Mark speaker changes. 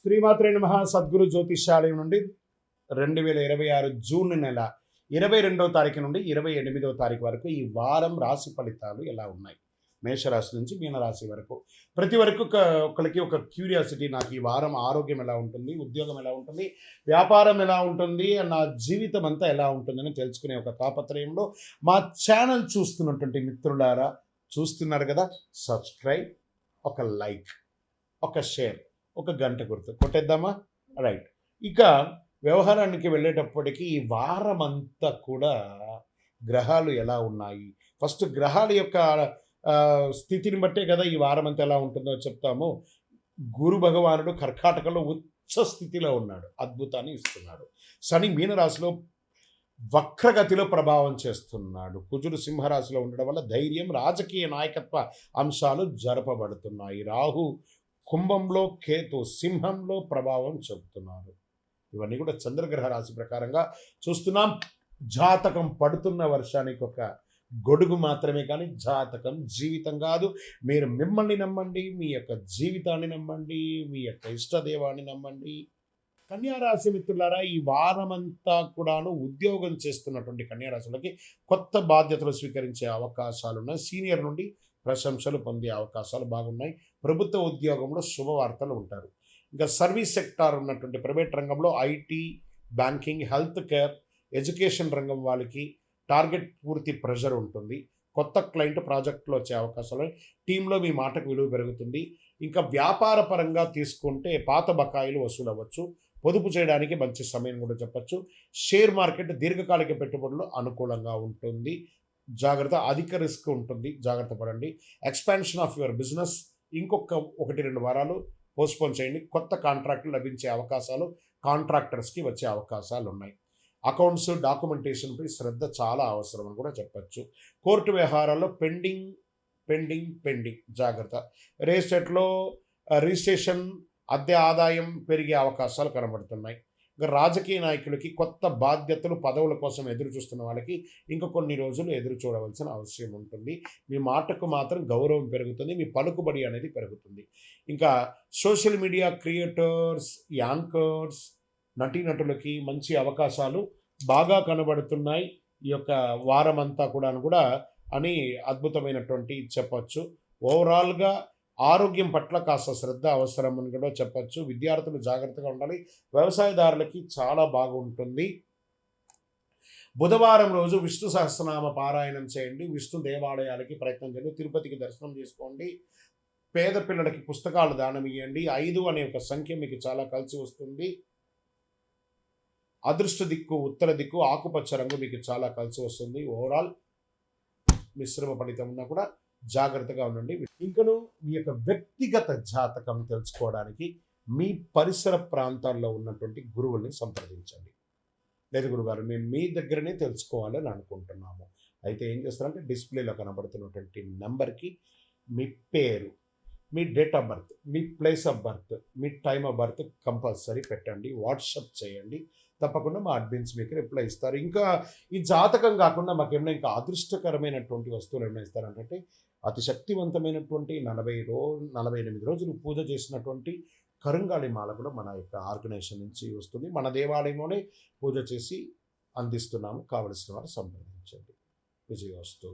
Speaker 1: శ్రీమాత్రే నమః. సద్గురు జ్యోతిష్యాలయం నుండి 2026 జూన్ నెల 22వ తారీఖు నుండి 28వ తారీఖు వరకు ఈ వారం రాశి ఫలితాలు ఎలా ఉన్నాయి, మేషరాశి నుంచి మీనరాశి వరకు. ప్రతి వరకు ఒకరికి ఒక క్యూరియాసిటీ, నాకు ఈ వారం ఆరోగ్యం ఎలా ఉంటుంది, ఉద్యోగం ఎలా ఉంటుంది, వ్యాపారం ఎలా ఉంటుంది, నా జీవితం అంతా ఎలా ఉంటుందని తెలుసుకునే ఒక తాపత్రయంలో మా ఛానల్ చూస్తున్నటువంటి మిత్రులారా, చూస్తున్నారు కదా, సబ్స్క్రైబ్, ఒక లైక్, ఒక షేర్, ఒక గంట గుర్తు కొట్టేద్దామా? రైట్. ఇక వ్యవహారానికి వెళ్ళేటప్పటికి ఈ వారం అంతా కూడా గ్రహాలు ఎలా ఉన్నాయి, ఫస్ట్ గ్రహాల యొక్క స్థితిని బట్టే కదా ఈ వారం అంతా ఎలా ఉంటుందో చెప్తాము. గురు భగవానుడు కర్కాటకలో ఉచ్చ స్థితిలో ఉన్నాడు, అద్భుతాన్ని ఇస్తున్నాడు. శని మీనరాశిలో వక్రగతిలో ప్రభావం చేస్తున్నాడు. కుజుడు సింహరాశిలో ఉండడం వల్ల ధైర్యం, రాజకీయ నాయకత్వ అంశాలు జరపబడుతున్నాయి. రాహు కుంభంలో, కేతు సింహంలో ప్రభావం చెబుతున్నారు. ఇవన్నీ కూడా చంద్రగ్రహ రాశి ప్రకారంగా చూస్తున్నాం. జాతకం పడుతున్న వర్షానికి ఒక గొడుగు మాత్రమే, కానీ జాతకం జీవితం కాదు. మీరు మిమ్మల్ని నమ్మండి, మీ యొక్క జీవితాన్ని నమ్మండి, మీ యొక్క ఇష్టదేవాన్ని నమ్మండి. కన్యారాశి మిత్రులారా, ఈ వారమంతా కూడాను ఉద్యోగం చేస్తున్నటువంటి కన్యారాశులకి కొత్త బాధ్యతలు స్వీకరించే అవకాశాలు ఉన్నాయి. సీనియర్ నుండి ప్రశంసలు పొందే అవకాశాలు బాగున్నాయి. ప్రభుత్వ ఉద్యోగంలో శుభవార్తలు ఉంటారు. ఇంకా సర్వీస్ సెక్టార్ ఉన్నటువంటి ప్రైవేట్ రంగంలో IT, banking, health care, education రంగం వాళ్ళకి టార్గెట్ పూర్తి ప్రెషర్ ఉంటుంది. కొత్త క్లయింట్ ప్రాజెక్టులు వచ్చే అవకాశాలు, టీంలో మీ మాటకు విలువ పెరుగుతుంది. ఇంకా వ్యాపార పరంగా తీసుకుంటే పాత బకాయిలు వసూలు అవ్వచ్చు. పొదుపు చేయడానికి మంచి సమయం కూడా చెప్పచ్చు. షేర్ మార్కెట్ దీర్ఘకాలిక పెట్టుబడులు అనుకూలంగా ఉంటుంది. జాగ్రత్త, అధిక రిస్క్ ఉంటుంది, జాగ్రత్త పడండి. ఎక్స్పాన్షన్ ఆఫ్ యువర్ బిజినెస్ ఇంకొక 1-2 వారాలు పోస్ట్పోన్ చేయండి. కొత్త కాంట్రాక్టులు లభించే అవకాశాలు, కాంట్రాక్టర్స్కి వచ్చే అవకాశాలు ఉన్నాయి. అకౌంట్స్, డాక్యుమెంటేషన్పై శ్రద్ధ చాలా అవసరం అని కూడా చెప్పచ్చు. కోర్టు వ్యవహారాల్లో పెండింగ్ జాగ్రత్త. రియల్ ఎస్టేట్లో రిజిస్ట్రేషన్, అద్దె ఆదాయం పెరిగే అవకాశాలు కనబడుతున్నాయి. ఇంకా రాజకీయ నాయకులకి కొత్త బాధ్యతలు, పదవుల కోసం ఎదురు చూస్తున్న వాళ్ళకి ఇంకా కొన్ని రోజులు ఎదురు చూడవలసిన అవసరం ఉంటుంది. మీ మాటకు మాత్రం గౌరవం పెరుగుతుంది, మీ పలుకుబడి అనేది పెరుగుతుంది. ఇంకా సోషల్ మీడియా క్రియేటర్స్, యాంకర్స్, నటీనటులకి మంచి అవకాశాలు బాగా కనబడుతున్నాయి ఈ యొక్క వారం అంతా కూడా అని అద్భుతమైనటువంటి చెప్పచ్చు. ఓవరాల్గా ఆరోగ్యం పట్ల కాస్త శ్రద్ధ అవసరం అని కూడా చెప్పచ్చు. విద్యార్థులు జాగ్రత్తగా ఉండాలి. వ్యవసాయదారులకి చాలా బాగుంటుంది. బుధవారం రోజు విష్ణు సహస్రనామ పారాయణం చేయండి. విష్ణు దేవాలయాలకి ప్రయత్నం చేయండి. తిరుపతికి దర్శనం చేసుకోండి. పేద పిల్లలకి పుస్తకాలు దానం ఇవ్వండి. 5 అనే ఒక సంఖ్య మీకు చాలా కలిసి వస్తుంది. అదృష్ట దిక్కు ఉత్తర దిక్కు, ఆకుపచ్చ రంగు మీకు చాలా కలిసి వస్తుంది. ఓవరాల్ మిశ్రమ ఫలితం ఉన్నా కూడా జాగ్రత్తగా ఉండండి. ఇంకను మీ యొక్క వ్యక్తిగత జాతకం తెలుసుకోవడానికి మీ పరిసర ప్రాంతాల్లో ఉన్నటువంటి గురువుల్ని సంప్రదించండి. లేదు గురుగారు, మేము మీ దగ్గరనే తెలుసుకోవాలని అనుకుంటున్నాము, అయితే ఏం చేస్తారంటే డిస్ప్లేలో కనబడుతున్నటువంటి నెంబర్కి మీ పేరు, మీ డేట్ ఆఫ్ బర్త్, మీ ప్లేస్ ఆఫ్ బర్త్, మీ టైమ్ ఆఫ్ బర్త్ కంపల్సరీ పెట్టండి. వాట్సప్ చేయండి, తప్పకుండా మా అడ్మిన్స్ మీకు రిప్లై ఇస్తారు. ఇంకా ఈ జాతకం కాకుండా మాకు ఏమైనా ఇంకా అదృష్టకరమైనటువంటి వస్తువులు ఏమైనా ఇస్తారంటే అతి శక్తివంతమైనటువంటి 48 రోజులు పూజ చేసినటువంటి కరుంగాళి మాల కూడా మన యొక్క ఆర్గనైజేషన్ నుంచి వస్తుంది. మన దేవాలయంలోనే పూజ చేసి అందిస్తున్నాము. కావలసిన వారు సంప్రదించండి. విజయోస్తు.